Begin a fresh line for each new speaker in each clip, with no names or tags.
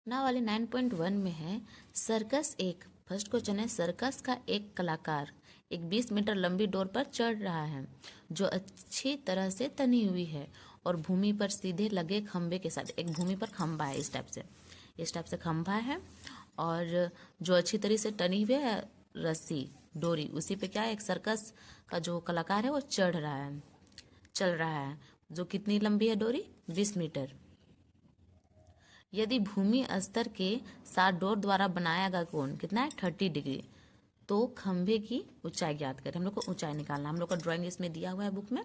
ना वाले 9.1 में है सर्कस एक। फर्स्ट क्वेश्चन है, सर्कस का एक कलाकार एक 20 मीटर लंबी डोर पर चढ़ रहा है जो अच्छी तरह से तनी हुई है और भूमि पर सीधे लगे खंभे के साथ। एक भूमि पर खंभा है, इस टाइप से खंभा है और जो अच्छी तरह से टनी हुई है रस्सी डोरी, उसी पे क्या है, एक सर्कस का जो कलाकार है वो चल रहा है। जो कितनी लंबी है डोरी? 20 मीटर। यदि भूमि स्तर के साथ डोर द्वारा बनाया गया कोण कितना है? 30 डिग्री। तो खंभे की ऊंचाई ज्ञात करें। हम लोग को ऊंचाई निकालना, हम लोग का ड्राइंग इसमें दिया हुआ है बुक में।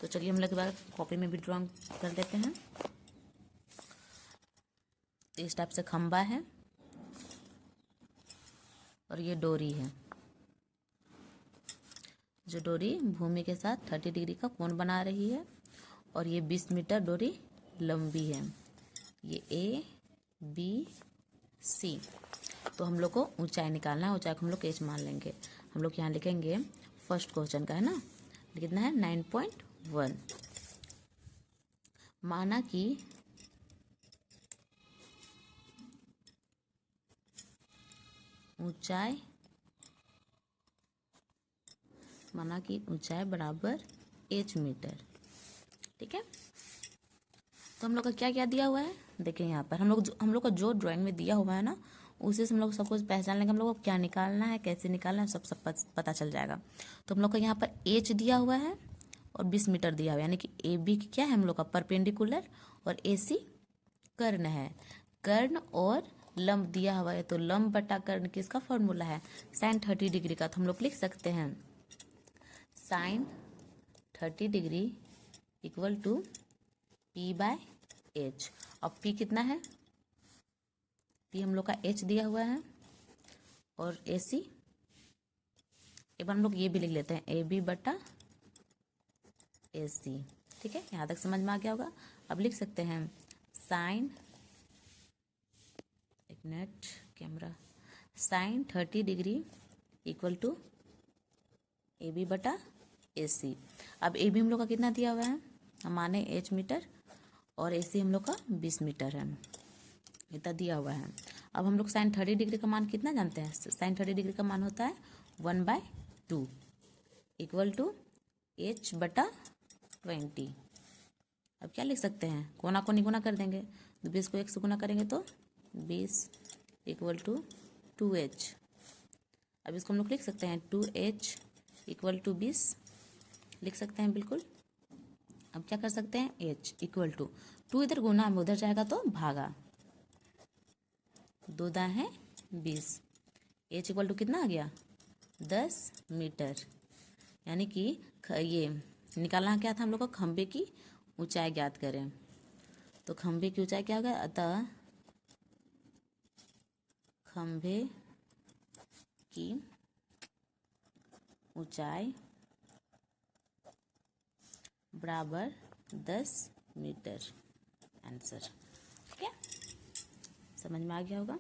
तो चलिए हम लोग कॉपी में भी ड्राइंग कर लेते हैं। इस टाइप से खंभा है और ये डोरी है। जो डोरी भूमि के साथ 30 डिग्री का कोण बना रही है और ये 20 मीटर डोरी लंबी है। ये ए बी सी। तो हम लोग को ऊंचाई निकालना है। ऊंचाई को हम लोग एच मान लेंगे। हम लोग यहाँ लिखेंगे फर्स्ट क्वेश्चन का है ना, कितना है? 9.1। माना कि ऊंचाई बराबर एच मीटर। ठीक है। तो हम लोग का क्या क्या दिया हुआ है देखिए यहाँ पर। हम लोग का जो ड्राइंग में दिया हुआ है ना, उसी से हम लोग सब कुछ पहचान लेंगे। हम लोग को क्या निकालना है, कैसे निकालना है, सब पता चल जाएगा। तो हम लोग का यहाँ पर एच दिया हुआ है और 20 मीटर दिया हुआ है, यानी कि ए बी क्या है हम लोग का? परपेंडिकुलर। और ए सी कर्ण है। कर्ण और लंब दिया हुआ है, तो लंब बटा कर्ण किसका फॉर्मूला है? साइन 30 डिग्री का। तो हम लोग लिख सकते हैं sine 30 degree equal to P by H. अब पी कितना है? पी हम लोग का एच दिया हुआ है और ए सी, एक बार हम लोग ये भी लिख लेते हैं, ए बी बटा ए सी। ठीक है, यहाँ तक समझ में आ गया होगा। अब लिख सकते हैं साइन, एक minute camera, sine 30 degree equal to A B बटा ए सी। अब ए बी हम लोग का कितना दिया हुआ है? हम माने एच मीटर और ए सी हम लोग का 20 मीटर है, इतना दिया हुआ है। अब हम लोग साइन 30 डिग्री का मान कितना जानते हैं? साइन 30 डिग्री का मान होता है 1/2 इक्वल टू एच बटा 20। अब क्या लिख सकते हैं? कोना को निगुना कर देंगे, तो 20 को 1 से गुना करेंगे तो 20 इक्वल टू 2h। अब इसको हम लोग लिख सकते हैं 2h इक्वल टू 20 लिख सकते हैं बिल्कुल। अब क्या कर सकते हैं? h इक्वल टू 2 इधर गुना में उधर जाएगा तो भागा, 2 दाएं हैं 20। h इक्वल टू कितना आ गया? 10 मीटर। यानी कि ये निकालना क्या था हम लोग को? खंबे की ऊंचाई ज्ञात करें। तो खंबे की ऊंचाई क्या होगा? अतः खंबे की ऊंचाई बराबर 10 मीटर। आंसर। ठीक है, समझ में आ गया होगा।